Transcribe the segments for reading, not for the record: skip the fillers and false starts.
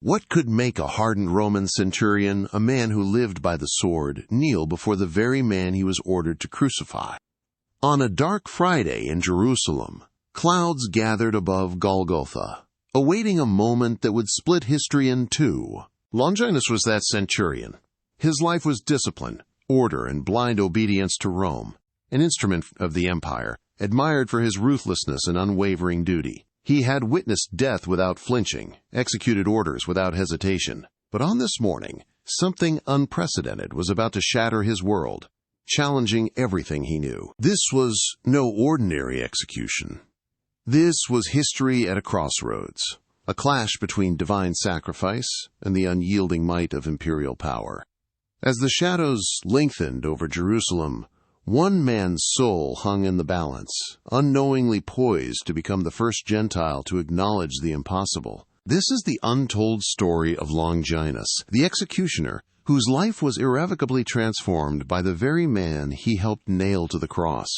What could make a hardened Roman centurion, a man who lived by the sword, kneel before the very man he was ordered to crucify? On a dark Friday in Jerusalem, clouds gathered above Golgotha, awaiting a moment that would split history in two. Longinus was that centurion. His life was discipline, order, and blind obedience to Rome, an instrument of the empire, admired for his ruthlessness and unwavering duty. He had witnessed death without flinching, executed orders without hesitation. But on this morning, something unprecedented was about to shatter his world, challenging everything he knew. This was no ordinary execution. This was history at a crossroads, a clash between divine sacrifice and the unyielding might of imperial power. As the shadows lengthened over Jerusalem, one man's soul hung in the balance, unknowingly poised to become the first Gentile to acknowledge the impossible. This is the untold story of Longinus, the executioner, whose life was irrevocably transformed by the very man he helped nail to the cross.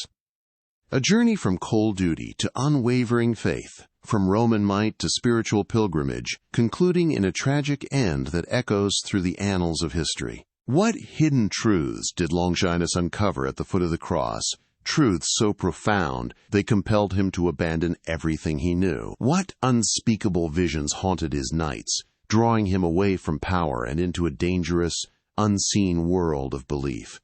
A journey from cold duty to unwavering faith, from Roman might to spiritual pilgrimage, concluding in a tragic end that echoes through the annals of history. What hidden truths did Longinus uncover at the foot of the cross, truths so profound they compelled him to abandon everything he knew? What unspeakable visions haunted his nights, drawing him away from power and into a dangerous, unseen world of belief?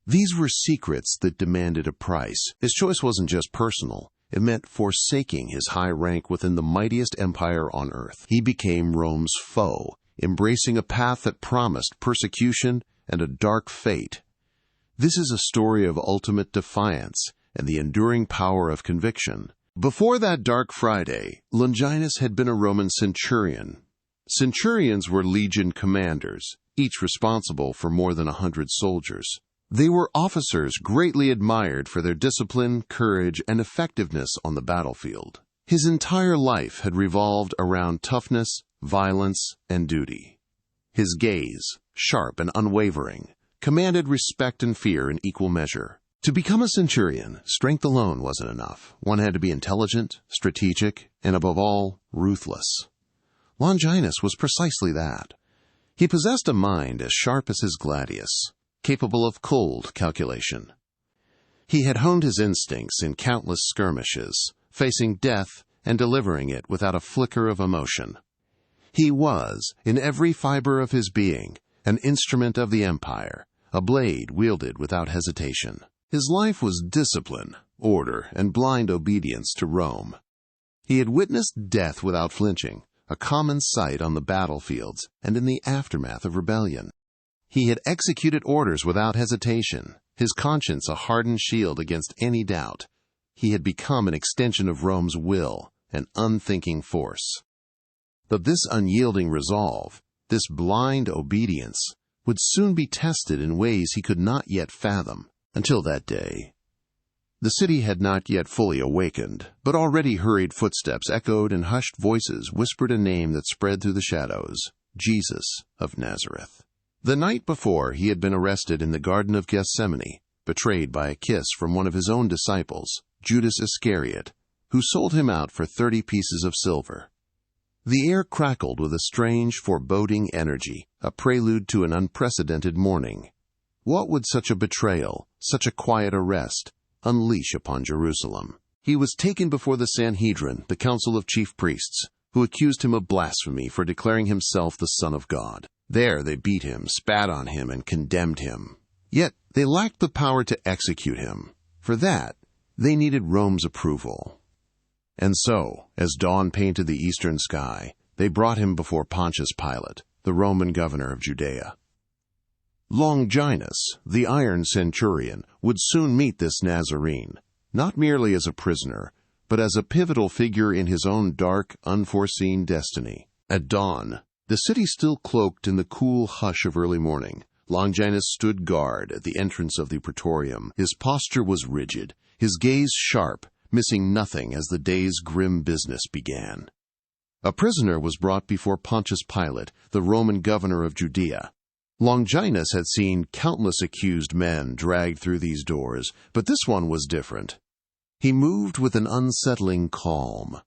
These were secrets that demanded a price. His choice wasn't just personal. It meant forsaking his high rank within the mightiest empire on earth. He became Rome's foe, embracing a path that promised persecution and a dark fate. This is a story of ultimate defiance and the enduring power of conviction. Before that dark Friday, Longinus had been a Roman centurion. Centurions were legion commanders, each responsible for more than 100 soldiers. They were officers greatly admired for their discipline, courage, and effectiveness on the battlefield. His entire life had revolved around toughness, violence, and duty. His gaze, sharp and unwavering, commanded respect and fear in equal measure. To become a centurion, strength alone wasn't enough. One had to be intelligent, strategic, and above all, ruthless. Longinus was precisely that. He possessed a mind as sharp as his gladius, capable of cold calculation. He had honed his instincts in countless skirmishes, facing death and delivering it without a flicker of emotion. He was, in every fiber of his being, an instrument of the empire, a blade wielded without hesitation. His life was discipline, order, and blind obedience to Rome. He had witnessed death without flinching, a common sight on the battlefields and in the aftermath of rebellion. He had executed orders without hesitation, his conscience a hardened shield against any doubt. He had become an extension of Rome's will, an unthinking force. But this unyielding resolve, this blind obedience, would soon be tested in ways he could not yet fathom. Until that day, the city had not yet fully awakened, but already hurried footsteps echoed and hushed voices whispered a name that spread through the shadows: Jesus of Nazareth. The night before, he had been arrested in the Garden of Gethsemane, betrayed by a kiss from one of his own disciples, Judas Iscariot, who sold him out for 30 pieces of silver. The air crackled with a strange, foreboding energy, a prelude to an unprecedented morning. What would such a betrayal, such a quiet arrest, unleash upon Jerusalem? He was taken before the Sanhedrin, the council of chief priests, who accused him of blasphemy for declaring himself the Son of God. There they beat him, spat on him, and condemned him. Yet they lacked the power to execute him. For that, they needed Rome's approval. And so, as dawn painted the eastern sky, they brought him before Pontius Pilate, the Roman governor of Judea. Longinus, the iron centurion, would soon meet this Nazarene, not merely as a prisoner, but as a pivotal figure in his own dark, unforeseen destiny. At dawn, the city still cloaked in the cool hush of early morning, Longinus stood guard at the entrance of the praetorium. His posture was rigid, his gaze sharp, missing nothing as the day's grim business began. A prisoner was brought before Pontius Pilate, the Roman governor of Judea. Longinus had seen countless accused men dragged through these doors, but this one was different. He moved with an unsettling calm.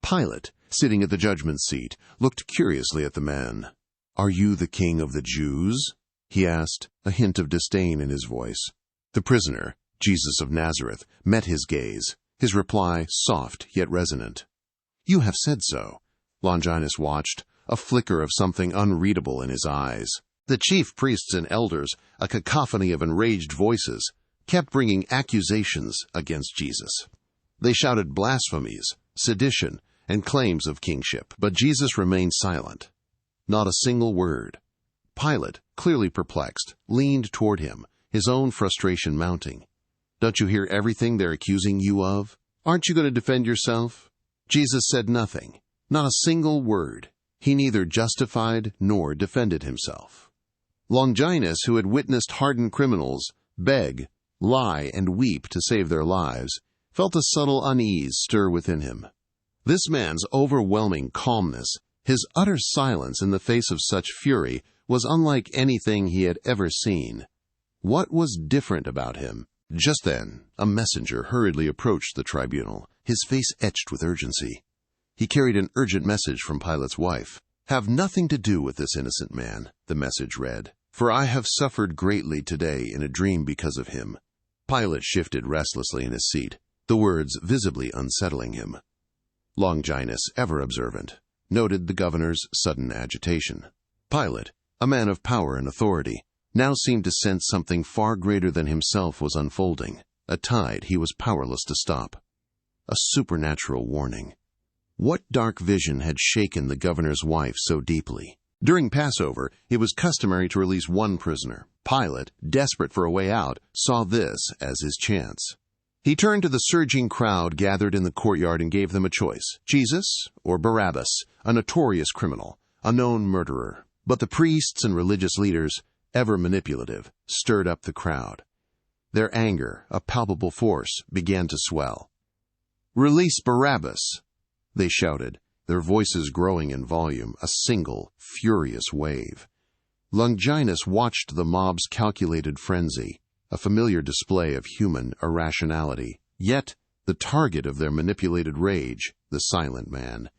Pilate, sitting at the judgment seat, looked curiously at the man. "Are you the king of the Jews?" he asked, a hint of disdain in his voice. The prisoner, Jesus of Nazareth, met his gaze, his reply soft yet resonant. "You have said so." Longinus watched, a flicker of something unreadable in his eyes. The chief priests and elders, a cacophony of enraged voices, kept bringing accusations against Jesus. They shouted blasphemies, sedition, and claims of kingship, but Jesus remained silent. Not a single word. Pilate, clearly perplexed, leaned toward him, his own frustration mounting. "Don't you hear everything they're accusing you of? Aren't you going to defend yourself?" Jesus said nothing, not a single word. He neither justified nor defended himself. Longinus, who had witnessed hardened criminals beg, lie, and weep to save their lives, felt a subtle unease stir within him. This man's overwhelming calmness, his utter silence in the face of such fury, was unlike anything he had ever seen. What was different about him? Just then, a messenger hurriedly approached the tribunal, his face etched with urgency. He carried an urgent message from Pilate's wife. "Have nothing to do with this innocent man," the message read, "for I have suffered greatly today in a dream because of him." Pilate shifted restlessly in his seat, the words visibly unsettling him. Longinus, ever observant, noted the governor's sudden agitation. Pilate, a man of power and authority, now seemed to sense something far greater than himself was unfolding, a tide he was powerless to stop. A supernatural warning. What dark vision had shaken the governor's wife so deeply? During Passover, it was customary to release one prisoner. Pilate, desperate for a way out, saw this as his chance. He turned to the surging crowd gathered in the courtyard and gave them a choice: Jesus or Barabbas, a notorious criminal, a known murderer. But the priests and religious leaders, ever manipulative, stirred up the crowd. Their anger, a palpable force, began to swell. "Release Barabbas!" they shouted, their voices growing in volume, a single, furious wave. Longinus watched the mob's calculated frenzy, a familiar display of human irrationality. Yet, the target of their manipulated rage, the silent man,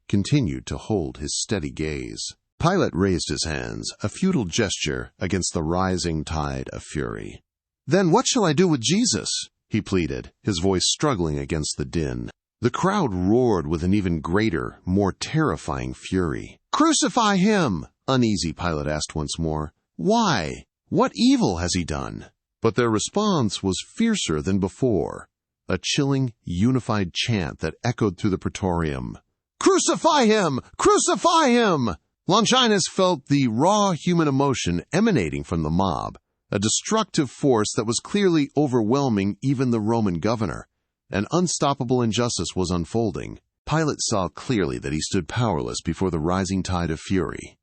continued to hold his steady gaze. Pilate raised his hands, a futile gesture against the rising tide of fury. "Then what shall I do with Jesus?" he pleaded, his voice struggling against the din. The crowd roared with an even greater, more terrifying fury. "Crucify him!" uneasy Pilate asked once more. "Why? What evil has he done?" But their response was fiercer than before, a chilling, unified chant that echoed through the praetorium. "Crucify him! Crucify him!" Longinus felt the raw human emotion emanating from the mob, a destructive force that was clearly overwhelming even the Roman governor. An unstoppable injustice was unfolding. Pilate saw clearly that he stood powerless before the rising tide of fury.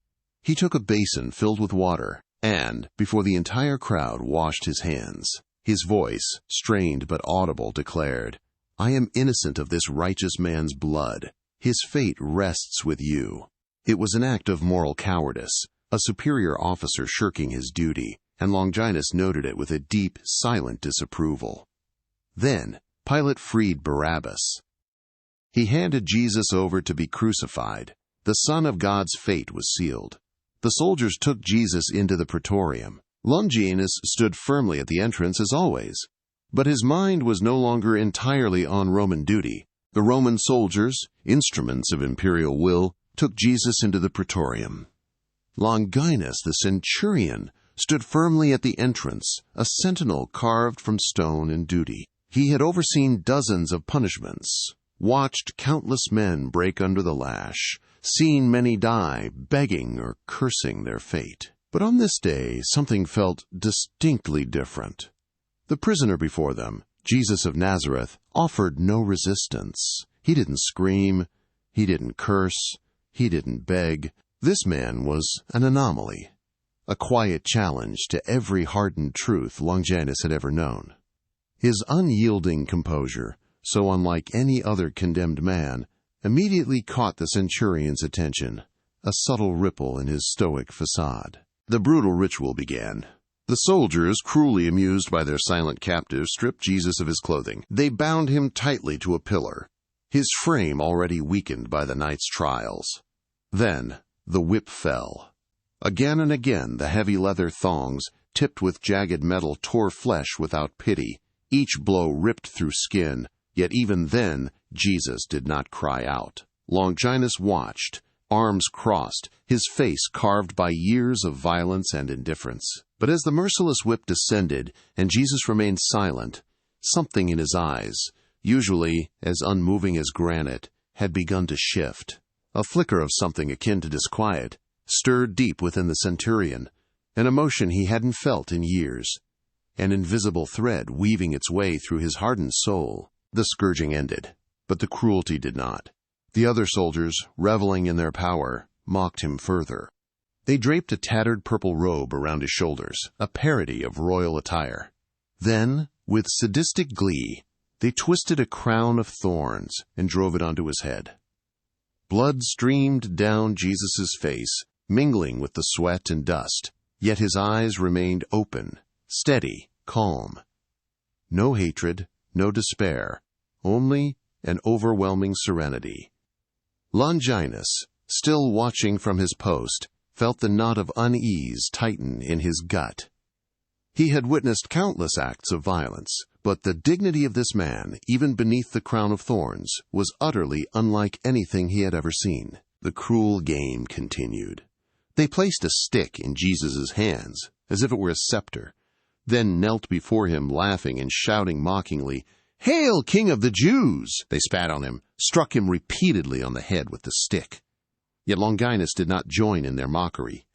He took a basin filled with water, and, before the entire crowd, washed his hands. His voice, strained but audible, declared, "I am innocent of this righteous man's blood. His fate rests with you." It was an act of moral cowardice, a superior officer shirking his duty, and Longinus noted it with a deep, silent disapproval. Then, Pilate freed Barabbas. He handed Jesus over to be crucified. The Son of God's fate was sealed. The soldiers took Jesus into the praetorium. Longinus stood firmly at the entrance as always, but his mind was no longer entirely on Roman duty. The Roman soldiers, instruments of imperial will, took Jesus into the praetorium. Longinus, the Centurion, stood firmly at the entrance, a sentinel carved from stone in duty. He had overseen dozens of punishments, watched countless men break under the lash, seen many die, begging or cursing their fate. But on this day, something felt distinctly different. The prisoner before them, Jesus of Nazareth, offered no resistance. He didn't scream, he didn't curse, he didn't beg. This man was an anomaly, a quiet challenge to every hardened truth Longinus had ever known. His unyielding composure, so unlike any other condemned man, immediately caught the centurion's attention, a subtle ripple in his stoic facade. The brutal ritual began. The soldiers, cruelly amused by their silent captive, stripped Jesus of his clothing. They bound him tightly to a pillar. his frame already weakened by the night's trials. Then the whip fell. Again and again the heavy leather thongs, tipped with jagged metal, tore flesh without pity. Each blow ripped through skin, yet even then Jesus did not cry out. Longinus watched, arms crossed, his face carved by years of violence and indifference. But as the merciless whip descended and Jesus remained silent, something in his eyes, usually as unmoving as granite, had begun to shift. A flicker of something akin to disquiet stirred deep within the Centurion, an emotion he hadn't felt in years, an invisible thread weaving its way through his hardened soul. The scourging ended, but the cruelty did not. The other soldiers, reveling in their power, mocked him further. They draped a tattered purple robe around his shoulders, a parody of royal attire. Then, with sadistic glee, they twisted a crown of thorns and drove it onto his head. Blood streamed down Jesus' face, mingling with the sweat and dust, yet his eyes remained open, steady, calm. No hatred, no despair, only an overwhelming serenity. Longinus, still watching from his post, felt the knot of unease tighten in his gut. He had witnessed countless acts of violence, but the dignity of this man, even beneath the crown of thorns, was utterly unlike anything he had ever seen. The cruel game continued. They placed a stick in Jesus' hands, as if it were a scepter, then knelt before him, laughing and shouting mockingly, "Hail, King of the Jews!" They spat on him, struck him repeatedly on the head with the stick. Yet Longinus did not join in their mockery.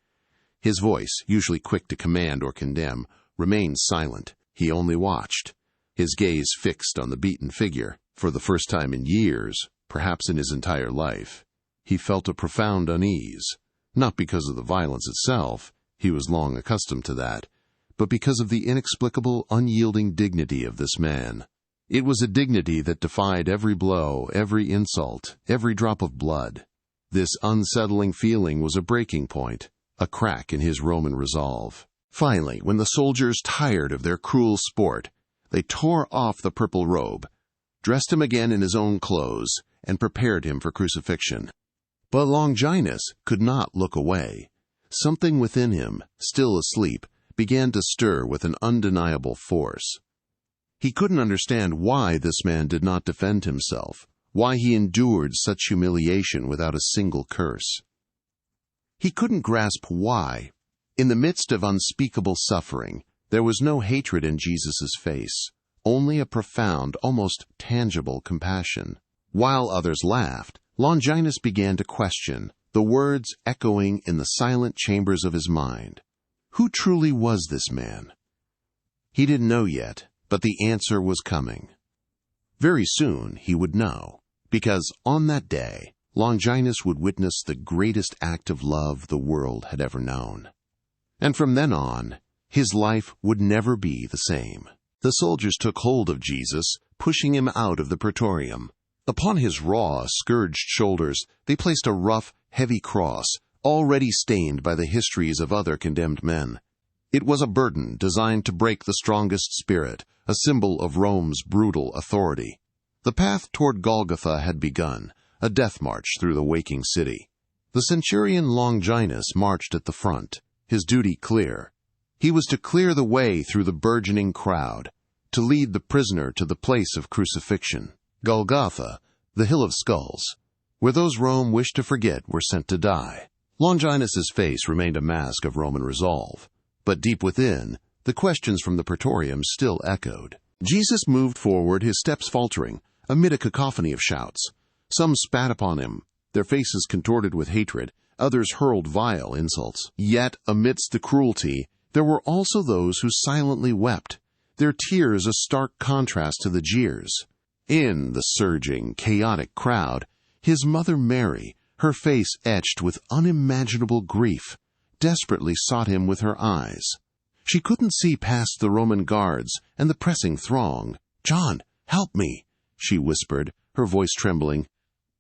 His voice, usually quick to command or condemn, remained silent. He only watched, his gaze fixed on the beaten figure. For the first time in years, perhaps in his entire life, he felt a profound unease, not because of the violence itself, he was long accustomed to that, but because of the inexplicable, unyielding dignity of this man. It was a dignity that defied every blow, every insult, every drop of blood. This unsettling feeling was a breaking point, a crack in his Roman resolve. Finally, when the soldiers, tired of their cruel sport, they tore off the purple robe, dressed him again in his own clothes, and prepared him for crucifixion. But Longinus could not look away. Something within him, still asleep, began to stir with an undeniable force. He couldn't understand why this man did not defend himself, why he endured such humiliation without a single curse. He couldn't grasp why, in the midst of unspeakable suffering, there was no hatred in Jesus' face, only a profound, almost tangible compassion. While others laughed, Longinus began to question, the words echoing in the silent chambers of his mind. Who truly was this man? He didn't know yet, but the answer was coming. Very soon he would know, because on that day, Longinus would witness the greatest act of love the world had ever known. And from then on, his life would never be the same. The soldiers took hold of Jesus, pushing him out of the praetorium. Upon his raw, scourged shoulders, they placed a rough, heavy cross, already stained by the histories of other condemned men. It was a burden designed to break the strongest spirit, a symbol of Rome's brutal authority. The path toward Golgotha had begun, a death march through the waking city. The Centurion Longinus marched at the front, his duty clear. He was to clear the way through the burgeoning crowd, to lead the prisoner to the place of crucifixion. Golgotha, the Hill of Skulls, where those Rome wished to forget were sent to die. Longinus's face remained a mask of Roman resolve, but deep within, the questions from the praetorium still echoed. Jesus moved forward, his steps faltering, amid a cacophony of shouts. Some spat upon him, their faces contorted with hatred, others hurled vile insults. Yet, amidst the cruelty, there were also those who silently wept, their tears a stark contrast to the jeers. In the surging, chaotic crowd, his mother Mary, her face etched with unimaginable grief, desperately sought him with her eyes. She couldn't see past the Roman guards and the pressing throng. "John, help me," she whispered, her voice trembling.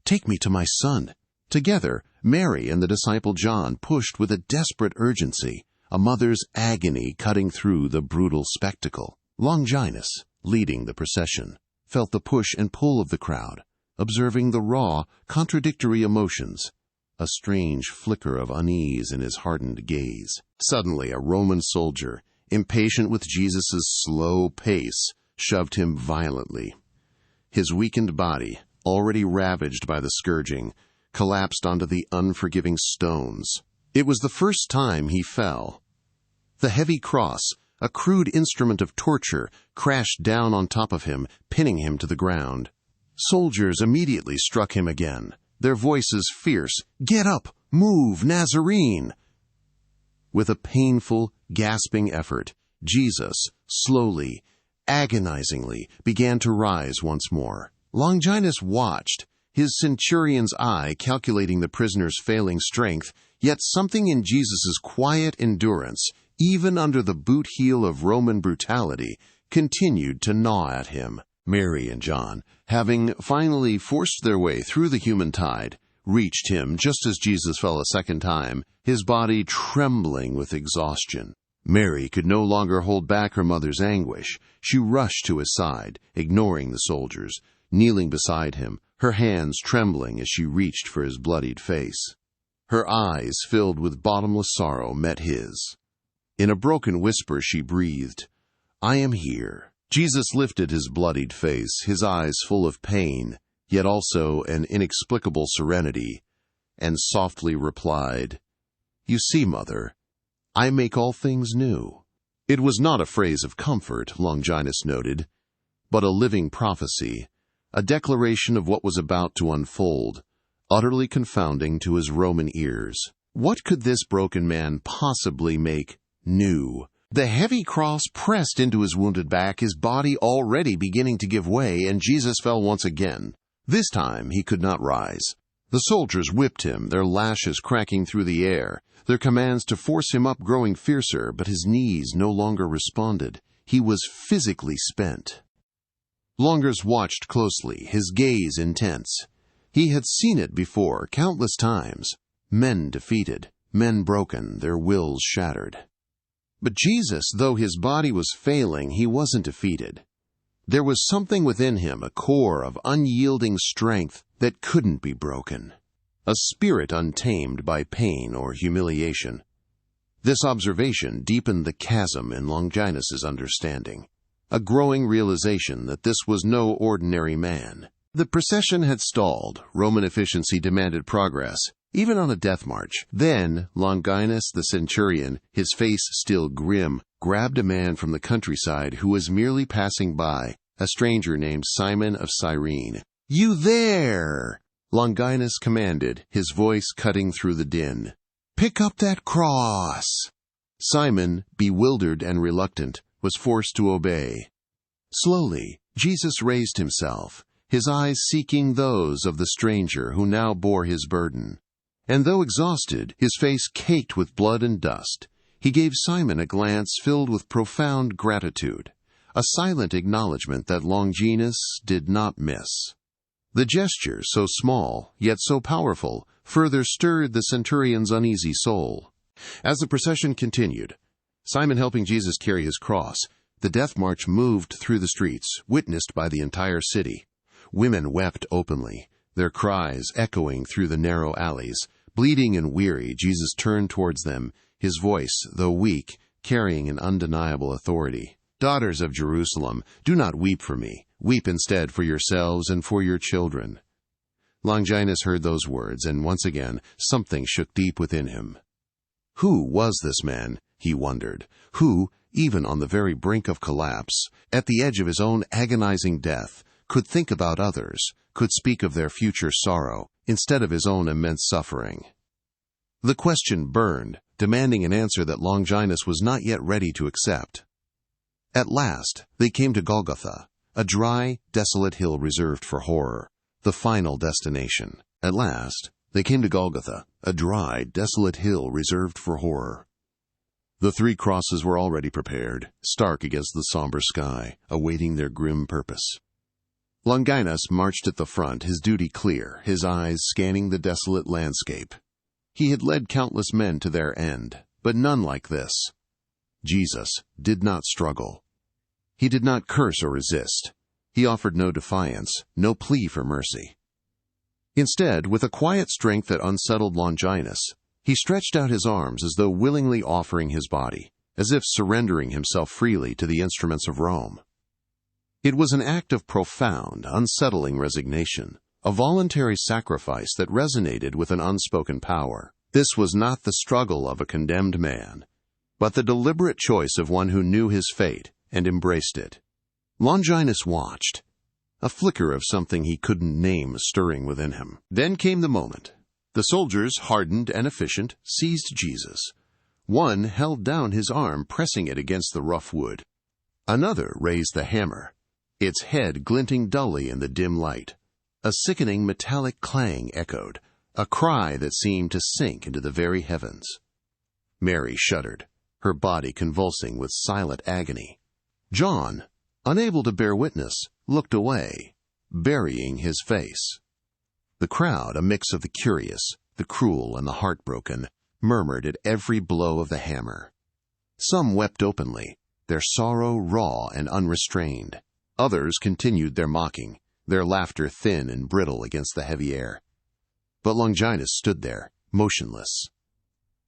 "Take me to my son." Together, Mary and the disciple John pushed with a desperate urgency, a mother's agony cutting through the brutal spectacle. Longinus, leading the procession, felt the push and pull of the crowd, observing the raw, contradictory emotions, a strange flicker of unease in his hardened gaze. Suddenly, a Roman soldier, impatient with Jesus' slow pace, shoved him violently. His weakened body, already ravaged by the scourging, collapsed onto the unforgiving stones. It was the first time he fell. The heavy cross, a crude instrument of torture, crashed down on top of him, pinning him to the ground. Soldiers immediately struck him again, their voices fierce. "Get up! Move, Nazarene!" With a painful, gasping effort, Jesus, slowly, agonizingly, began to rise once more. Longinus watched, his centurion's eye calculating the prisoner's failing strength, yet something in Jesus' quiet endurance, even under the boot heel of Roman brutality, continued to gnaw at him. Mary and John, having finally forced their way through the human tide, reached him just as Jesus fell a second time, his body trembling with exhaustion. Mary could no longer hold back her mother's anguish. She rushed to his side, ignoring the soldiers, kneeling beside him, her hands trembling as she reached for his bloodied face. Her eyes, filled with bottomless sorrow, met his. In a broken whisper she breathed, "I am here." Jesus lifted his bloodied face, his eyes full of pain, yet also an inexplicable serenity, and softly replied, "You see, Mother, I make all things new." It was not a phrase of comfort, Longinus noted, but a living prophecy, a declaration of what was about to unfold, utterly confounding to his Roman ears. What could this broken man possibly make new? The heavy cross pressed into his wounded back, his body already beginning to give way, and Jesus fell once again. This time he could not rise. The soldiers whipped him, their lashes cracking through the air, their commands to force him up growing fiercer, but his knees no longer responded. He was physically spent. Longinus watched closely, his gaze intense. He had seen it before, countless times. Men defeated, men broken, their wills shattered. But Jesus, though his body was failing, he wasn't defeated. There was something within him, a core of unyielding strength that couldn't be broken. A spirit untamed by pain or humiliation. This observation deepened the chasm in Longinus's understanding, a growing realization that this was no ordinary man. The procession had stalled. Roman efficiency demanded progress, even on a death march. Then Longinus the Centurion, his face still grim, grabbed a man from the countryside who was merely passing by, a stranger named Simon of Cyrene. "You there!" Longinus commanded, his voice cutting through the din. "Pick up that cross!" Simon, bewildered and reluctant, was forced to obey. Slowly, Jesus raised himself, his eyes seeking those of the stranger who now bore his burden. And though exhausted, his face caked with blood and dust, he gave Simon a glance filled with profound gratitude, a silent acknowledgment that Longinus did not miss. The gesture, so small, yet so powerful, further stirred the centurion's uneasy soul. As the procession continued, Simon helping Jesus carry his cross, the death march moved through the streets, witnessed by the entire city. Women wept openly, their cries echoing through the narrow alleys. Bleeding and weary, Jesus turned towards them, his voice, though weak, carrying an undeniable authority. "Daughters of Jerusalem, do not weep for me. Weep instead for yourselves and for your children." Longinus heard those words, and once again something shook deep within him. Who was this man, he wondered, who, even on the very brink of collapse, at the edge of his own agonizing death, could think about others, could speak of their future sorrow, instead of his own immense suffering? The question burned, demanding an answer that Longinus was not yet ready to accept. At last, they came to Golgotha, a dry, desolate hill reserved for horror, the final destination. At last, they came to Golgotha, a dry, desolate hill reserved for horror. The 3 crosses were already prepared, stark against the somber sky, awaiting their grim purpose. Longinus marched at the front, his duty clear, his eyes scanning the desolate landscape. He had led countless men to their end, but none like this. Jesus did not struggle. He did not curse or resist. He offered no defiance, no plea for mercy. Instead, with a quiet strength that unsettled Longinus, he stretched out his arms as though willingly offering his body, as if surrendering himself freely to the instruments of Rome. It was an act of profound, unsettling resignation, a voluntary sacrifice that resonated with an unspoken power. This was not the struggle of a condemned man, but the deliberate choice of one who knew his fate and embraced it. Longinus watched, a flicker of something he couldn't name stirring within him. Then came the moment. The soldiers, hardened and efficient, seized Jesus. One held down his arm, pressing it against the rough wood. Another raised the hammer, its head glinting dully in the dim light. A sickening metallic clang echoed, a cry that seemed to sink into the very heavens. Mary shuddered, her body convulsing with silent agony. John, unable to bear witness, looked away, burying his face. The crowd, a mix of the curious, the cruel, and the heartbroken, murmured at every blow of the hammer. Some wept openly, their sorrow raw and unrestrained. Others continued their mocking, their laughter thin and brittle against the heavy air. But Longinus stood there, motionless.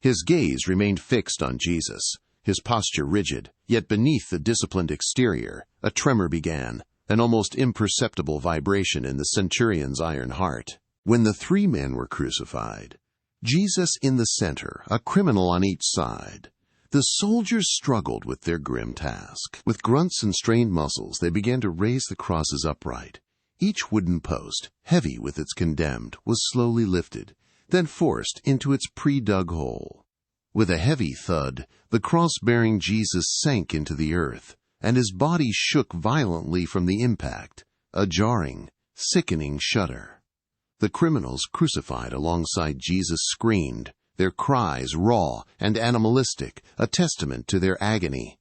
His gaze remained fixed on Jesus, his posture rigid, yet beneath the disciplined exterior, a tremor began, an almost imperceptible vibration in the centurion's iron heart. When the three men were crucified, Jesus in the center, a criminal on each side, the soldiers struggled with their grim task. With grunts and strained muscles, they began to raise the crosses upright. Each wooden post, heavy with its condemned, was slowly lifted, then forced into its pre-dug hole. With a heavy thud, the cross-bearing Jesus sank into the earth, and his body shook violently from the impact, a jarring, sickening shudder. The criminals crucified alongside Jesus screamed, their cries raw and animalistic, a testament to their agony.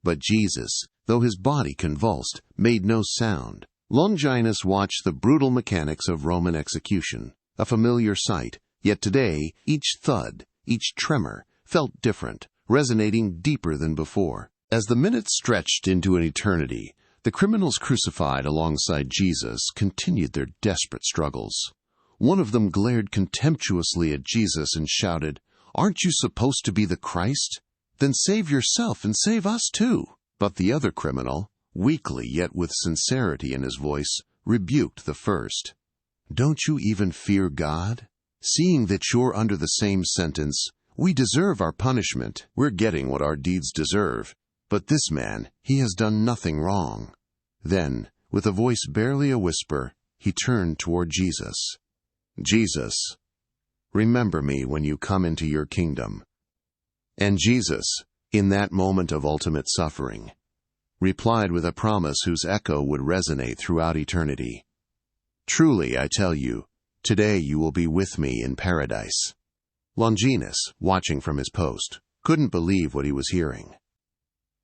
But Jesus, though his body convulsed, made no sound. Longinus watched the brutal mechanics of Roman execution, a familiar sight, yet today each thud, each tremor, felt different, resonating deeper than before. As the minutes stretched into an eternity, the criminals crucified alongside Jesus continued their desperate struggles. One of them glared contemptuously at Jesus and shouted, "Aren't you supposed to be the Christ? Then save yourself and save us too." But the other criminal, weakly yet with sincerity in his voice, rebuked the first. "Don't you even fear God? Seeing that you're under the same sentence, we deserve our punishment. We're getting what our deeds deserve. But this man, he has done nothing wrong." Then, with a voice barely a whisper, he turned toward Jesus. "Jesus, remember me when you come into your kingdom." And Jesus, in that moment of ultimate suffering, replied with a promise whose echo would resonate throughout eternity. "Truly, I tell you, today you will be with me in paradise." Longinus, watching from his post, couldn't believe what he was hearing.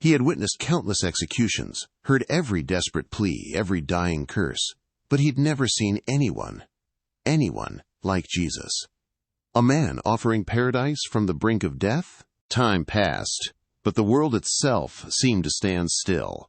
He had witnessed countless executions, heard every desperate plea, every dying curse, but he'd never seen anyone like Jesus. A man offering paradise from the brink of death? Time passed, but the world itself seemed to stand still.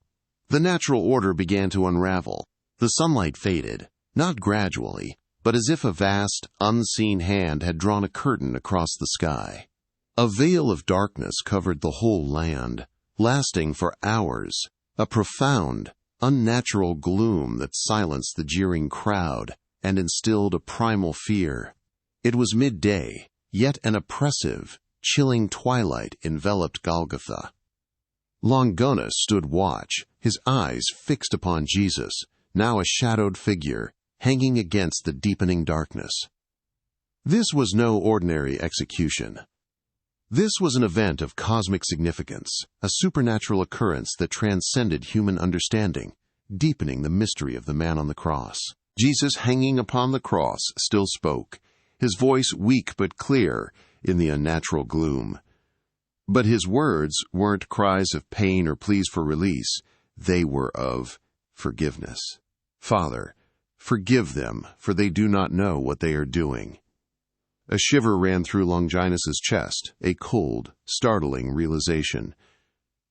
The natural order began to unravel. The sunlight faded, not gradually, but as if a vast, unseen hand had drawn a curtain across the sky. A veil of darkness covered the whole land, lasting for hours, a profound, unnatural gloom that silenced the jeering crowd and instilled a primal fear. It was midday, yet an oppressive, chilling twilight enveloped Golgotha. Longinus stood watch, his eyes fixed upon Jesus, now a shadowed figure, hanging against the deepening darkness. This was no ordinary execution. This was an event of cosmic significance, a supernatural occurrence that transcended human understanding, deepening the mystery of the man on the cross. Jesus, hanging upon the cross, still spoke, his voice weak but clear in the unnatural gloom. But his words weren't cries of pain or pleas for release. They were of forgiveness. "Father, forgive them, for they do not know what they are doing." A shiver ran through Longinus's chest, a cold, startling realization.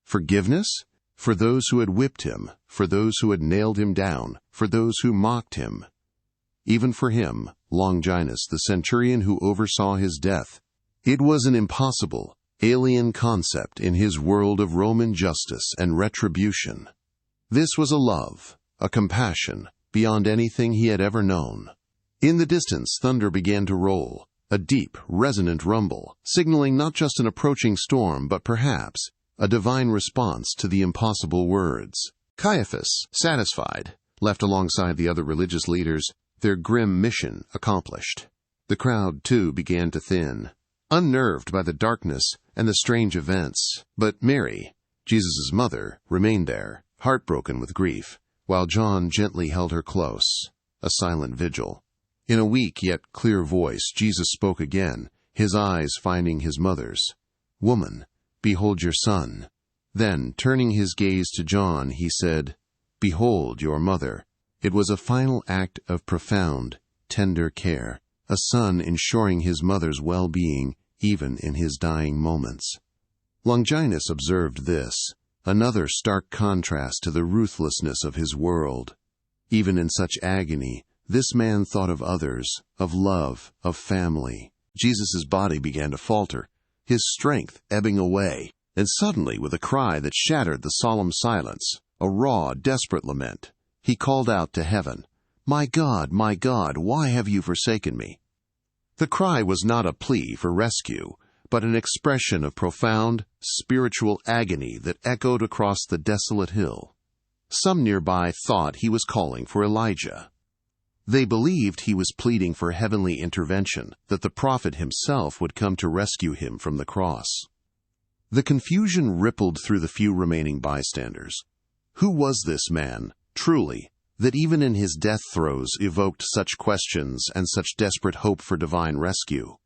Forgiveness? For those who had whipped him, for those who had nailed him down, for those who mocked him. Even for him, Longinus, the centurion who oversaw his death. It was an impossible, alien concept in his world of Roman justice and retribution. This was a love, a compassion, beyond anything he had ever known. In the distance, thunder began to roll, a deep, resonant rumble, signaling not just an approaching storm, but perhaps a divine response to the impossible words. Caiaphas, satisfied, left alongside the other religious leaders, their grim mission accomplished. The crowd, too, began to thin, unnerved by the darkness and the strange events. But Mary, Jesus' mother, remained there, heartbroken with grief, while John gently held her close, a silent vigil. In a weak yet clear voice, Jesus spoke again, his eyes finding his mother's. "Woman, behold your son." Then, turning his gaze to John, he said, "Behold your mother." It was a final act of profound, tender care, a son ensuring his mother's well-being even in his dying moments. Longinus observed this, another stark contrast to the ruthlessness of his world. Even in such agony, this man thought of others, of love, of family. Jesus' body began to falter, his strength ebbing away, and suddenly, with a cry that shattered the solemn silence, a raw, desperate lament, he called out to heaven, my God, why have you forsaken me?" The cry was not a plea for rescue, but an expression of profound, spiritual agony that echoed across the desolate hill. Some nearby thought he was calling for Elijah. They believed he was pleading for heavenly intervention, that the prophet himself would come to rescue him from the cross. The confusion rippled through the few remaining bystanders. Who was this man, truly, that even in his death throes evoked such questions and such desperate hope for divine rescue?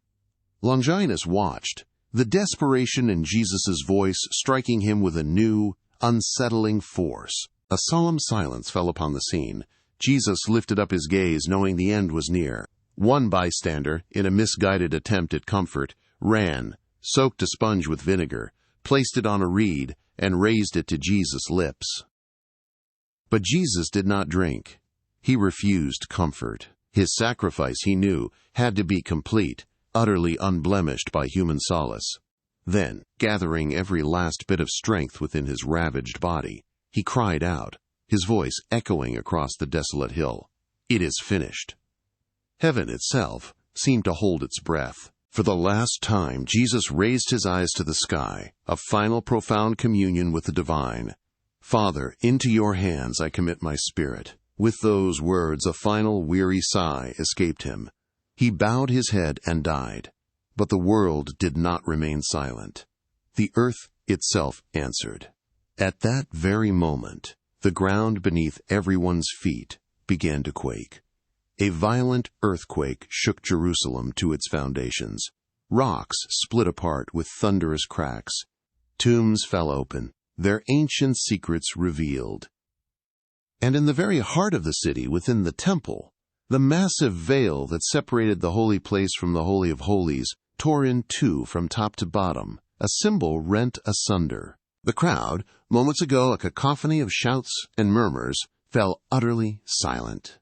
Longinus watched, the desperation in Jesus' voice striking him with a new, unsettling force. A solemn silence fell upon the scene. Jesus lifted up his gaze, knowing the end was near. One bystander, in a misguided attempt at comfort, ran, soaked a sponge with vinegar, placed it on a reed, and raised it to Jesus' lips. But Jesus did not drink. He refused comfort. His sacrifice, he knew, had to be complete, utterly unblemished by human solace. Then, gathering every last bit of strength within his ravaged body, he cried out, his voice echoing across the desolate hill, "It is finished." Heaven itself seemed to hold its breath. For the last time, Jesus raised his eyes to the sky, a final profound communion with the divine. "Father, into your hands I commit my spirit." With those words, a final weary sigh escaped him. He bowed his head and died. But the world did not remain silent. The earth itself answered. At that very moment, the ground beneath everyone's feet began to quake. A violent earthquake shook Jerusalem to its foundations. Rocks split apart with thunderous cracks. Tombs fell open, their ancient secrets revealed. And in the very heart of the city, within the temple, the massive veil that separated the holy place from the Holy of Holies tore in two from top to bottom, a symbol rent asunder. The crowd, moments ago a cacophony of shouts and murmurs, fell utterly silent.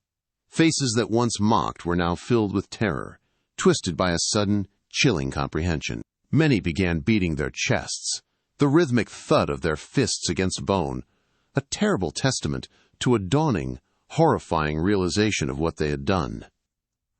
Faces that once mocked were now filled with terror, twisted by a sudden, chilling comprehension. Many began beating their chests, the rhythmic thud of their fists against bone, a terrible testament to a dawning, horrifying realization of what they had done.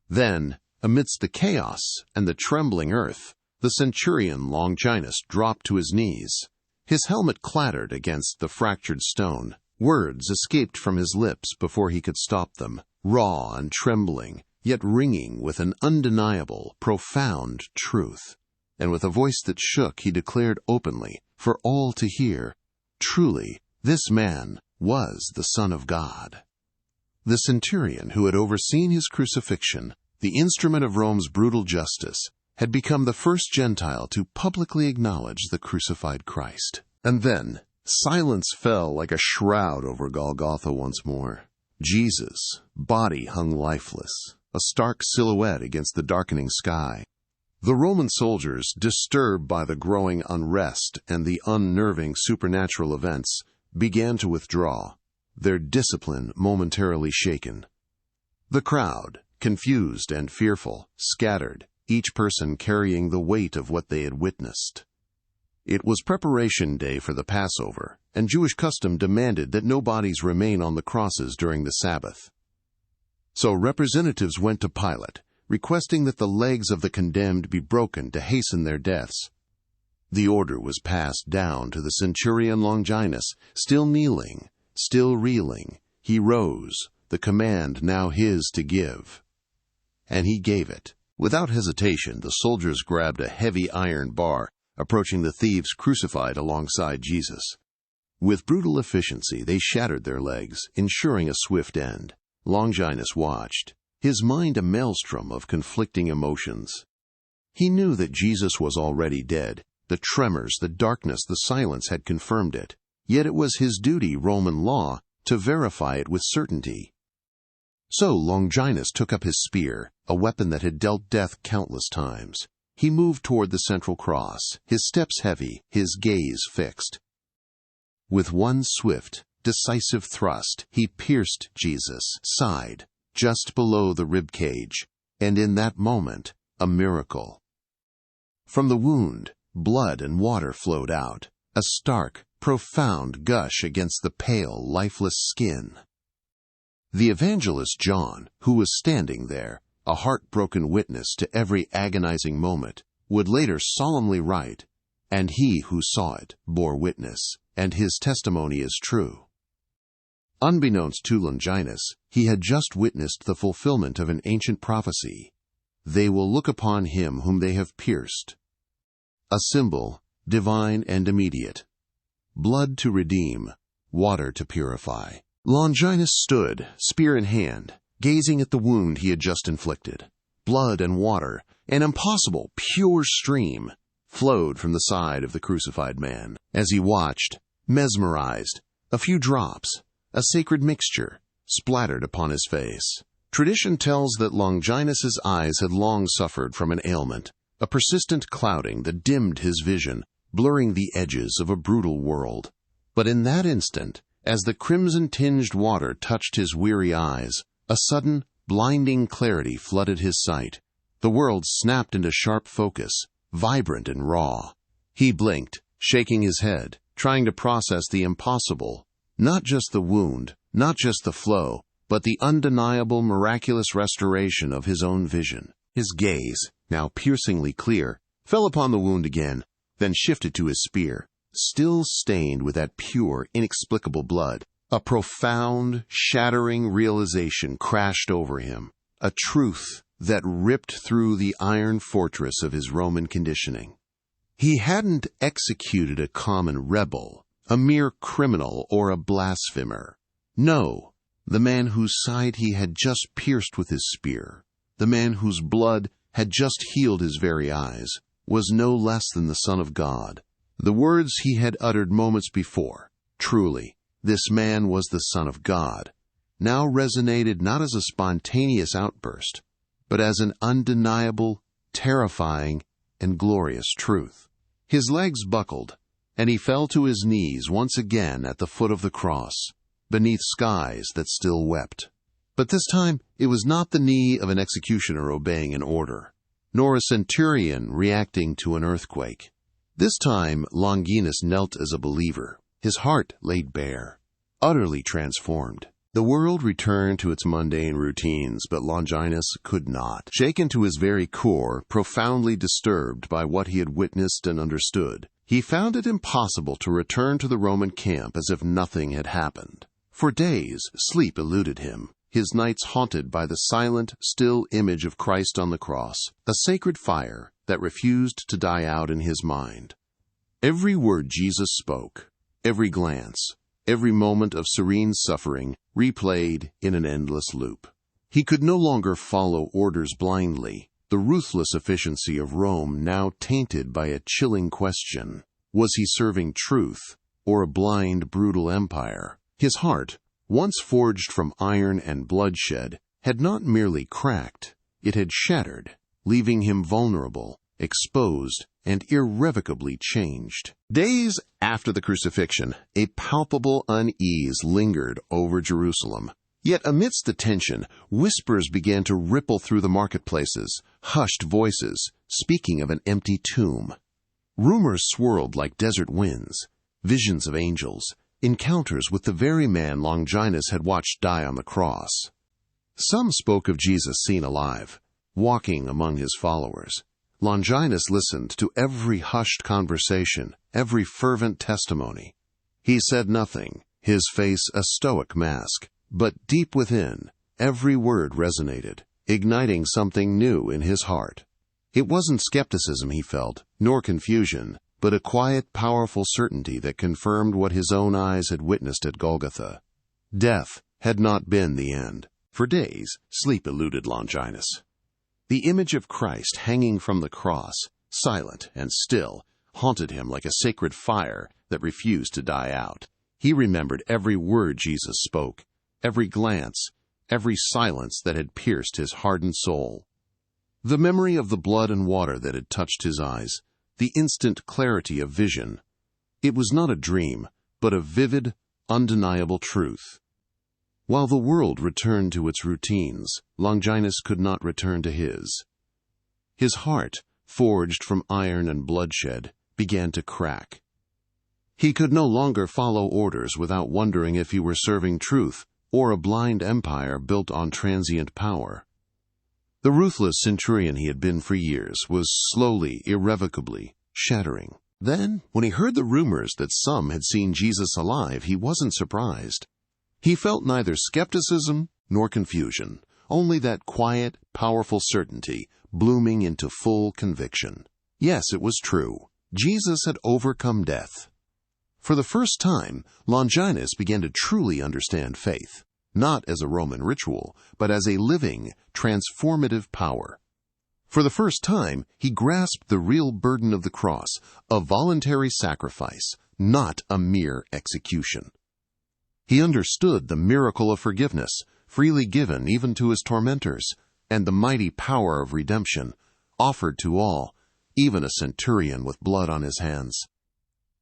Then, amidst the chaos and the trembling earth, the centurion Longinus dropped to his knees. His helmet clattered against the fractured stone. Words escaped from his lips before he could stop them, raw and trembling, yet ringing with an undeniable, profound truth. And with a voice that shook, he declared openly, for all to hear, truly, this man was the Son of God. The centurion who had overseen his crucifixion, the instrument of Rome's brutal justice, had become the first Gentile to publicly acknowledge the crucified Christ. And then, silence fell like a shroud over Golgotha once more. Jesus' body hung lifeless, a stark silhouette against the darkening sky. The Roman soldiers, disturbed by the growing unrest and the unnerving supernatural events, began to withdraw, their discipline momentarily shaken. The crowd, confused and fearful, scattered, each person carrying the weight of what they had witnessed. It was preparation day for the Passover, and Jewish custom demanded that no bodies remain on the crosses during the Sabbath. So representatives went to Pilate, requesting that the legs of the condemned be broken to hasten their deaths. The order was passed down to the Centurion Longinus, still kneeling, still reeling. He rose, the command now his to give. And he gave it. Without hesitation, the soldiers grabbed a heavy iron bar, approaching the thieves crucified alongside Jesus. With brutal efficiency, they shattered their legs, ensuring a swift end. Longinus watched, his mind a maelstrom of conflicting emotions. He knew that Jesus was already dead. The tremors, the darkness, the silence had confirmed it. Yet it was his duty, Roman law, to verify it with certainty. So Longinus took up his spear, a weapon that had dealt death countless times. He moved toward the central cross, his steps heavy, his gaze fixed. With one swift, decisive thrust, he pierced Jesus' side, just below the rib cage, and in that moment, a miracle. From the wound, blood and water flowed out, a stark, profound gush against the pale, lifeless skin. The evangelist John, who was standing there, a heartbroken witness to every agonizing moment, would later solemnly write, "And he who saw it bore witness, and his testimony is true." Unbeknownst to Longinus, he had just witnessed the fulfillment of an ancient prophecy. They will look upon him whom they have pierced. A symbol, divine and immediate. Blood to redeem, water to purify. Longinus stood, spear in hand, gazing at the wound he had just inflicted. Blood and water, an impossible, pure stream, flowed from the side of the crucified man. As he watched, mesmerized, a few drops, a sacred mixture, splattered upon his face. Tradition tells that Longinus's eyes had long suffered from an ailment, a persistent clouding that dimmed his vision, blurring the edges of a brutal world. But in that instant, as the crimson-tinged water touched his weary eyes, a sudden, blinding clarity flooded his sight. The world snapped into sharp focus, vibrant and raw. He blinked, shaking his head, trying to process the impossible. Not just the wound, not just the flow, but the undeniable, miraculous restoration of his own vision. His gaze, now piercingly clear, fell upon the wound again, then shifted to his spear, still stained with that pure, inexplicable blood. A profound, shattering realization crashed over him, a truth that ripped through the iron fortress of his Roman conditioning. He hadn't executed a common rebel, a mere criminal or a blasphemer. No, the man whose side he had just pierced with his spear, the man whose blood had just healed his very eyes, was no less than the Son of God. The words he had uttered moments before, "Truly, this man was the Son of God," now resonated not as a spontaneous outburst, but as an undeniable, terrifying, and glorious truth. His legs buckled, and he fell to his knees once again at the foot of the cross, beneath skies that still wept. But this time it was not the knee of an executioner obeying an order, nor a centurion reacting to an earthquake. This time Longinus knelt as a believer, his heart laid bare, utterly transformed. The world returned to its mundane routines, but Longinus could not. Shaken to his very core, profoundly disturbed by what he had witnessed and understood, he found it impossible to return to the Roman camp as if nothing had happened. For days, sleep eluded him, his nights haunted by the silent, still image of Christ on the cross, a sacred fire that refused to die out in his mind. Every word Jesus spoke, every glance, every moment of serene suffering replayed in an endless loop. He could no longer follow orders blindly, the ruthless efficiency of Rome now tainted by a chilling question. Was he serving truth or a blind, brutal empire? His heart, once forged from iron and bloodshed, had not merely cracked, it had shattered, leaving him vulnerable, exposed, and irrevocably changed. Days after the crucifixion, a palpable unease lingered over Jerusalem. Yet amidst the tension, whispers began to ripple through the marketplaces, hushed voices, speaking of an empty tomb. Rumors swirled like desert winds, visions of angels, encounters with the very man Longinus had watched die on the cross. Some spoke of Jesus seen alive, walking among his followers. Longinus listened to every hushed conversation, every fervent testimony. He said nothing, his face a stoic mask, but deep within, every word resonated, igniting something new in his heart. It wasn't skepticism he felt, nor confusion, but a quiet, powerful certainty that confirmed what his own eyes had witnessed at Golgotha. Death had not been the end. For days, sleep eluded Longinus. The image of Christ hanging from the cross, silent and still, haunted him like a sacred fire that refused to die out. He remembered every word Jesus spoke, every glance, every silence that had pierced his hardened soul. The memory of the blood and water that had touched his eyes, the instant clarity of vision. It was not a dream, but a vivid, undeniable truth. While the world returned to its routines, Longinus could not return to his. His heart, forged from iron and bloodshed, began to crack. He could no longer follow orders without wondering if he were serving truth or a blind empire built on transient power. The ruthless centurion he had been for years was slowly, irrevocably, shattering. Then, when he heard the rumors that some had seen Jesus alive, he wasn't surprised. He felt neither skepticism nor confusion, only that quiet, powerful certainty blooming into full conviction. Yes, it was true. Jesus had overcome death. For the first time, Longinus began to truly understand faith, not as a Roman ritual, but as a living, transformative power. For the first time, he grasped the real burden of the cross, a voluntary sacrifice, not a mere execution. He understood the miracle of forgiveness, freely given even to his tormentors, and the mighty power of redemption, offered to all, even a centurion with blood on his hands.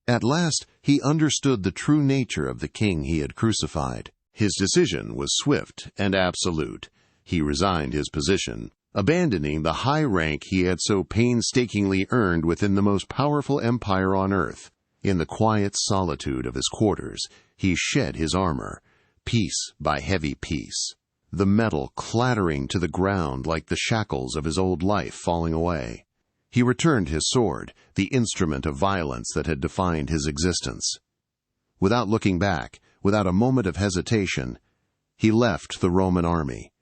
At last, he understood the true nature of the king he had crucified. His decision was swift and absolute. He resigned his position, abandoning the high rank he had so painstakingly earned within the most powerful empire on earth. In the quiet solitude of his quarters, he shed his armor, piece by heavy piece, the metal clattering to the ground like the shackles of his old life falling away. He returned his sword, the instrument of violence that had defined his existence. Without looking back, without a moment of hesitation, he left the Roman army.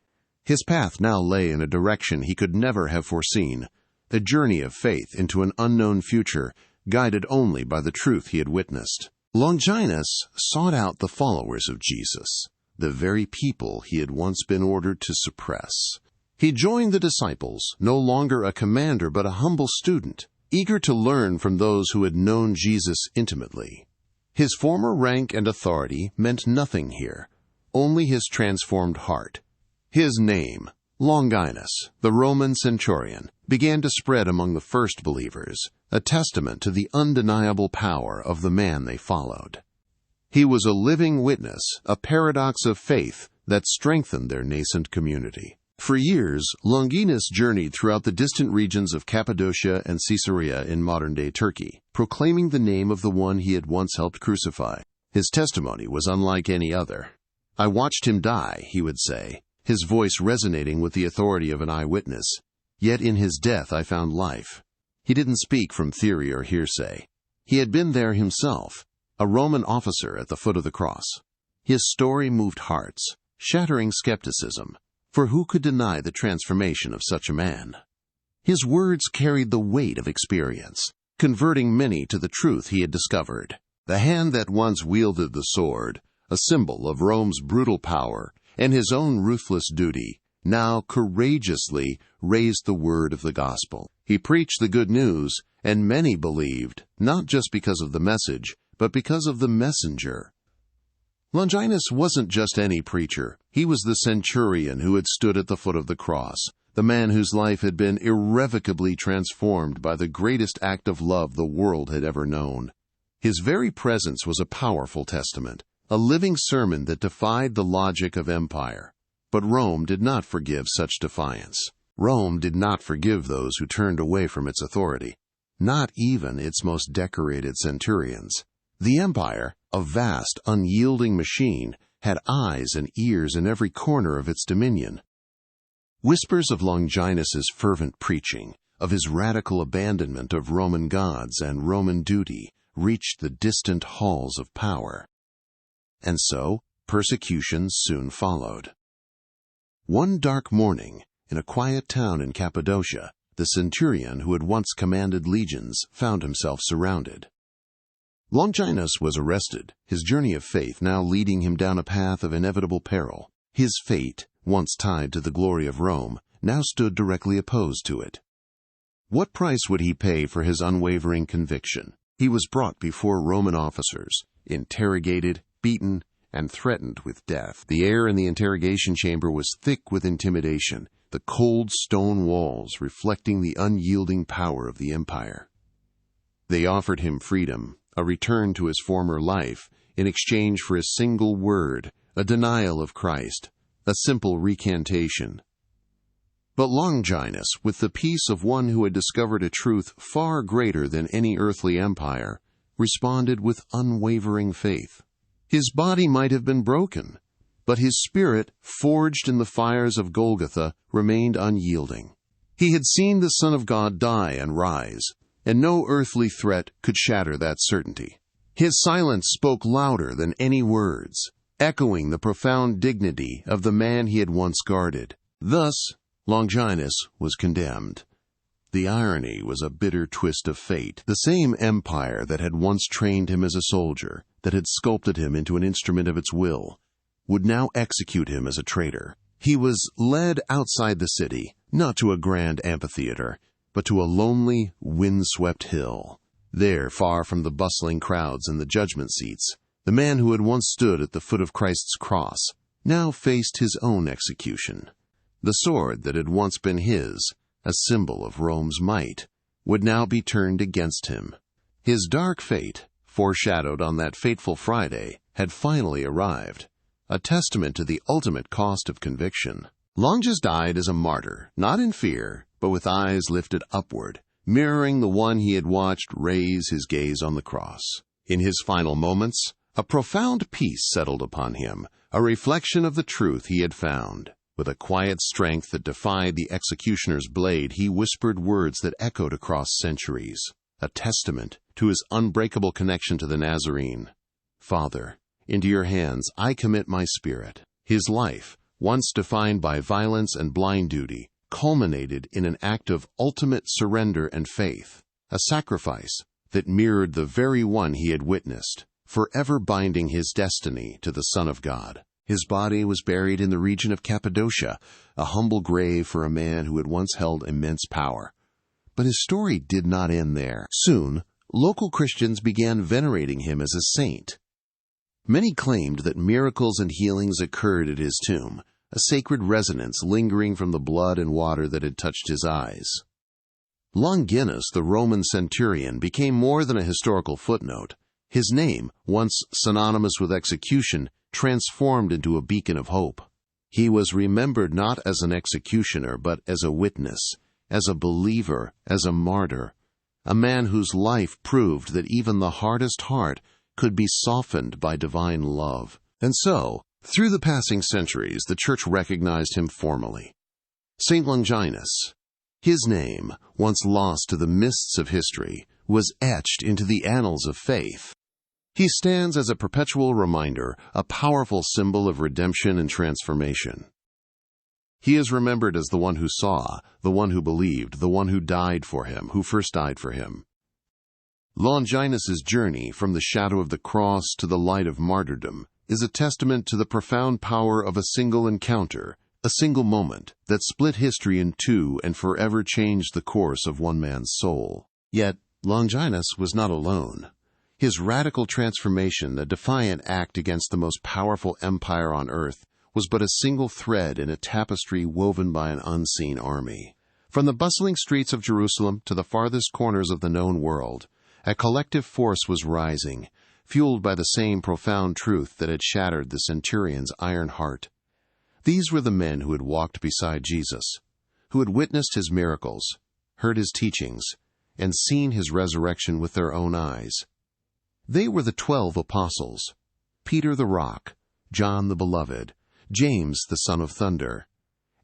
His path now lay in a direction he could never have foreseen, the journey of faith into an unknown future, guided only by the truth he had witnessed. Longinus sought out the followers of Jesus, the very people he had once been ordered to suppress. He joined the disciples, no longer a commander but a humble student, eager to learn from those who had known Jesus intimately. His former rank and authority meant nothing here, only his transformed heart. His name, Longinus, the Roman centurion, began to spread among the first believers, a testament to the undeniable power of the man they followed. He was a living witness, a paradox of faith that strengthened their nascent community. For years, Longinus journeyed throughout the distant regions of Cappadocia and Caesarea in modern-day Turkey, proclaiming the name of the one he had once helped crucify. His testimony was unlike any other. "I watched him die," he would say, his voice resonating with the authority of an eyewitness. "Yet in his death I found life." He didn't speak from theory or hearsay. He had been there himself, a Roman officer at the foot of the cross. His story moved hearts, shattering skepticism, for who could deny the transformation of such a man? His words carried the weight of experience, converting many to the truth he had discovered. The hand that once wielded the sword, a symbol of Rome's brutal power and his own ruthless duty, now courageously raised the word of the gospel. He preached the good news, and many believed, not just because of the message, but because of the messenger. Longinus wasn't just any preacher. He was the centurion who had stood at the foot of the cross, the man whose life had been irrevocably transformed by the greatest act of love the world had ever known. His very presence was a powerful testament, a living sermon that defied the logic of empire. But Rome did not forgive such defiance. Rome did not forgive those who turned away from its authority, not even its most decorated centurions. The empire, a vast, unyielding machine, had eyes and ears in every corner of its dominion. Whispers of Longinus's fervent preaching, of his radical abandonment of Roman gods and Roman duty, reached the distant halls of power. And so, persecution soon followed. One dark morning, in a quiet town in Cappadocia, the centurion who had once commanded legions found himself surrounded. Longinus was arrested, his journey of faith now leading him down a path of inevitable peril. His fate, once tied to the glory of Rome, now stood directly opposed to it. What price would he pay for his unwavering conviction? He was brought before Roman officers, interrogated, beaten, and threatened with death. The air in the interrogation chamber was thick with intimidation, the cold stone walls reflecting the unyielding power of the empire. They offered him freedom, a return to his former life, in exchange for a single word, a denial of Christ, a simple recantation. But Longinus, with the peace of one who had discovered a truth far greater than any earthly empire, responded with unwavering faith. His body might have been broken, but his spirit, forged in the fires of Golgotha, remained unyielding. He had seen the Son of God die and rise, and no earthly threat could shatter that certainty. His silence spoke louder than any words, echoing the profound dignity of the man he had once guarded. Thus, Longinus was condemned. The irony was a bitter twist of fate. The same empire that had once trained him as a soldier, that had sculpted him into an instrument of its will, would now execute him as a traitor. He was led outside the city, not to a grand amphitheater, but to a lonely, wind-swept hill. There, far from the bustling crowds and the judgment seats, the man who had once stood at the foot of Christ's cross now faced his own execution. The sword that had once been his, a symbol of Rome's might, would now be turned against him. His dark fate, foreshadowed on that fateful Friday, had finally arrived, a testament to the ultimate cost of conviction. Longinus died as a martyr, not in fear, but with eyes lifted upward, mirroring the one he had watched raise his gaze on the cross. In his final moments, a profound peace settled upon him, a reflection of the truth he had found. With a quiet strength that defied the executioner's blade, he whispered words that echoed across centuries, a testament to his unbreakable connection to the Nazarene. "Father, into your hands I commit my spirit." His life, once defined by violence and blind duty, culminated in an act of ultimate surrender and faith, a sacrifice that mirrored the very one he had witnessed, forever binding his destiny to the Son of God. His body was buried in the region of Cappadocia, a humble grave for a man who had once held immense power. But his story did not end there. Soon, local Christians began venerating him as a saint. Many claimed that miracles and healings occurred at his tomb, a sacred resonance lingering from the blood and water that had touched his eyes. Longinus, the Roman centurion, became more than a historical footnote. His name, once synonymous with execution, transformed into a beacon of hope. He was remembered not as an executioner, but as a witness, as a believer, as a martyr, a man whose life proved that even the hardest heart could be softened by divine love. And so, through the passing centuries, the Church recognized him formally. St. Longinus. His name, once lost to the mists of history, was etched into the annals of faith. He stands as a perpetual reminder, a powerful symbol of redemption and transformation. He is remembered as the one who saw, the one who believed, the one who died for him, who first died for him. Longinus's journey from the shadow of the cross to the light of martyrdom is a testament to the profound power of a single encounter, a single moment that split history in two and forever changed the course of one man's soul. Yet, Longinus was not alone. His radical transformation, a defiant act against the most powerful empire on earth, was but a single thread in a tapestry woven by an unseen army. From the bustling streets of Jerusalem to the farthest corners of the known world, a collective force was rising, fueled by the same profound truth that had shattered the centurion's iron heart. These were the men who had walked beside Jesus, who had witnessed his miracles, heard his teachings, and seen his resurrection with their own eyes. They were the 12 apostles: Peter the Rock, John the Beloved, James the Son of Thunder,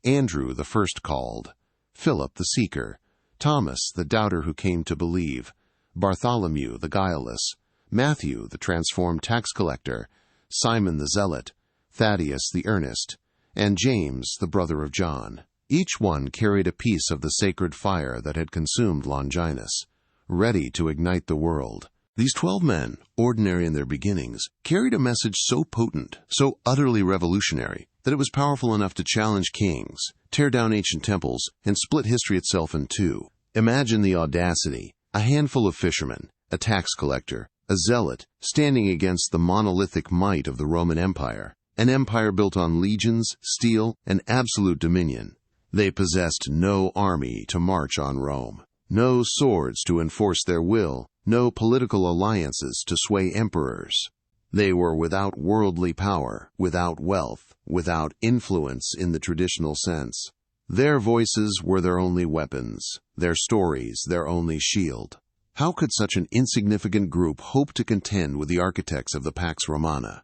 Andrew the first called, Philip the Seeker, Thomas the Doubter who came to believe, Bartholomew the Guileless, Matthew the transformed tax collector, Simon the Zealot, Thaddeus the Earnest, and James the brother of John. Each one carried a piece of the sacred fire that had consumed Longinus, ready to ignite the world. These 12 men, ordinary in their beginnings, carried a message so potent, so utterly revolutionary, that it was powerful enough to challenge kings, tear down ancient temples, and split history itself in two. Imagine the audacity: a handful of fishermen, a tax collector, a zealot, standing against the monolithic might of the Roman Empire, an empire built on legions, steel, and absolute dominion. They possessed no army to march on Rome, no swords to enforce their will, no political alliances to sway emperors. They were without worldly power, without wealth, without influence in the traditional sense. Their voices were their only weapons, their stories their only shield. How could such an insignificant group hope to contend with the architects of the Pax Romana?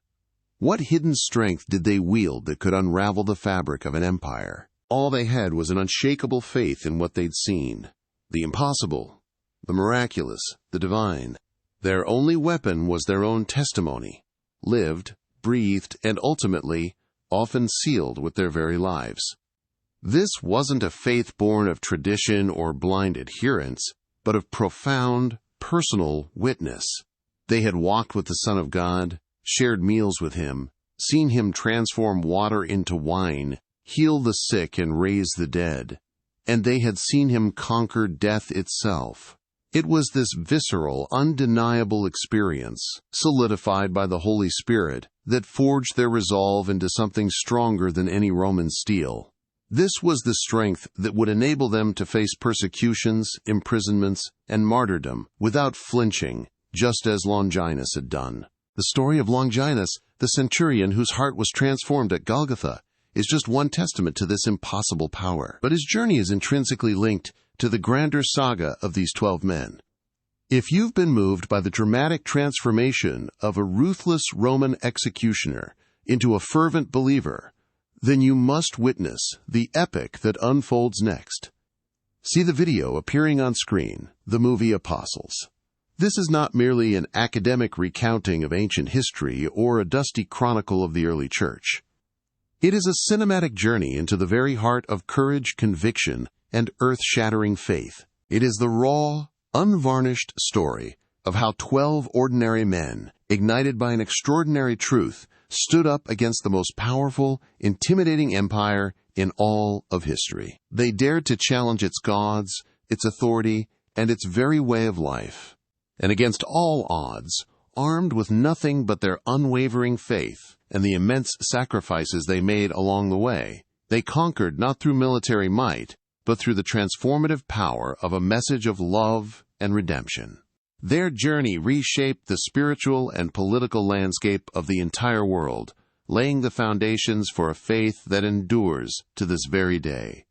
What hidden strength did they wield that could unravel the fabric of an empire? All they had was an unshakable faith in what they'd seen: the impossible, the miraculous, the divine. Their only weapon was their own testimony, lived, breathed, and ultimately, often sealed with their very lives. This wasn't a faith born of tradition or blind adherence, but of profound, personal witness. They had walked with the Son of God, shared meals with him, seen him transform water into wine, heal the sick and raise the dead, and they had seen him conquer death itself. It was this visceral, undeniable experience, solidified by the Holy Spirit, that forged their resolve into something stronger than any Roman steel. This was the strength that would enable them to face persecutions, imprisonments, and martyrdom without flinching, just as Longinus had done. The story of Longinus, the centurion whose heart was transformed at Golgotha, is just one testament to this impossible power. But his journey is intrinsically linked to the grander saga of these 12 men. If you've been moved by the dramatic transformation of a ruthless Roman executioner into a fervent believer, then you must witness the epic that unfolds next. See the video appearing on screen, the movie Apostles. This is not merely an academic recounting of ancient history or a dusty chronicle of the early church. It is a cinematic journey into the very heart of courage, conviction, and earth-shattering faith. It is the raw, unvarnished story of how 12 ordinary men, ignited by an extraordinary truth, stood up against the most powerful, intimidating empire in all of history. They dared to challenge its gods, its authority, and its very way of life. And against all odds, armed with nothing but their unwavering faith and the immense sacrifices they made along the way, they conquered not through military might, but through the transformative power of a message of love and redemption. Their journey reshaped the spiritual and political landscape of the entire world, laying the foundations for a faith that endures to this very day.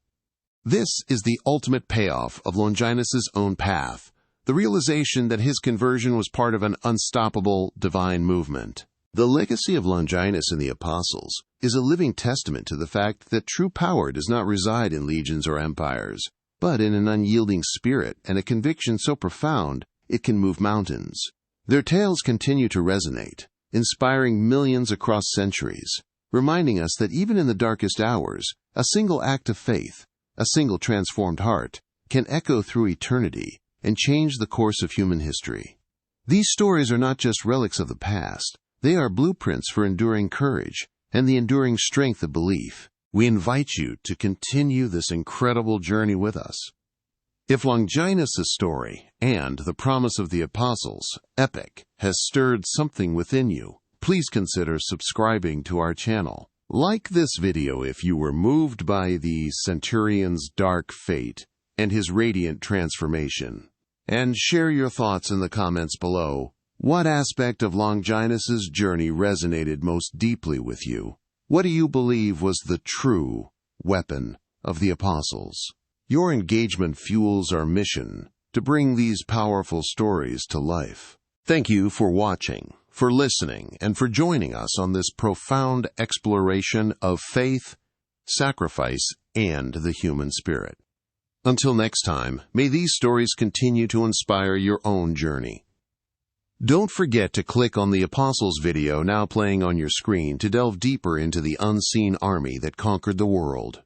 This is the ultimate payoff of Longinus's own path, the realization that his conversion was part of an unstoppable divine movement. The legacy of Longinus and the apostles is a living testament to the fact that true power does not reside in legions or empires, but in an unyielding spirit and a conviction so profound it can move mountains. Their tales continue to resonate, inspiring millions across centuries, reminding us that even in the darkest hours, a single act of faith, a single transformed heart, can echo through eternity and change the course of human history. These stories are not just relics of the past. They are blueprints for enduring courage and the enduring strength of belief. We invite you to continue this incredible journey with us. If Longinus' story and the promise of the apostles, epic, has stirred something within you, please consider subscribing to our channel. Like this video if you were moved by the Centurion's dark fate and his radiant transformation. And share your thoughts in the comments below. What aspect of Longinus's journey resonated most deeply with you? What do you believe was the true weapon of the apostles? Your engagement fuels our mission to bring these powerful stories to life. Thank you for watching, for listening, and for joining us on this profound exploration of faith, sacrifice, and the human spirit. Until next time, may these stories continue to inspire your own journey. Don't forget to click on the Apostles video now playing on your screen to delve deeper into the unseen army that conquered the world.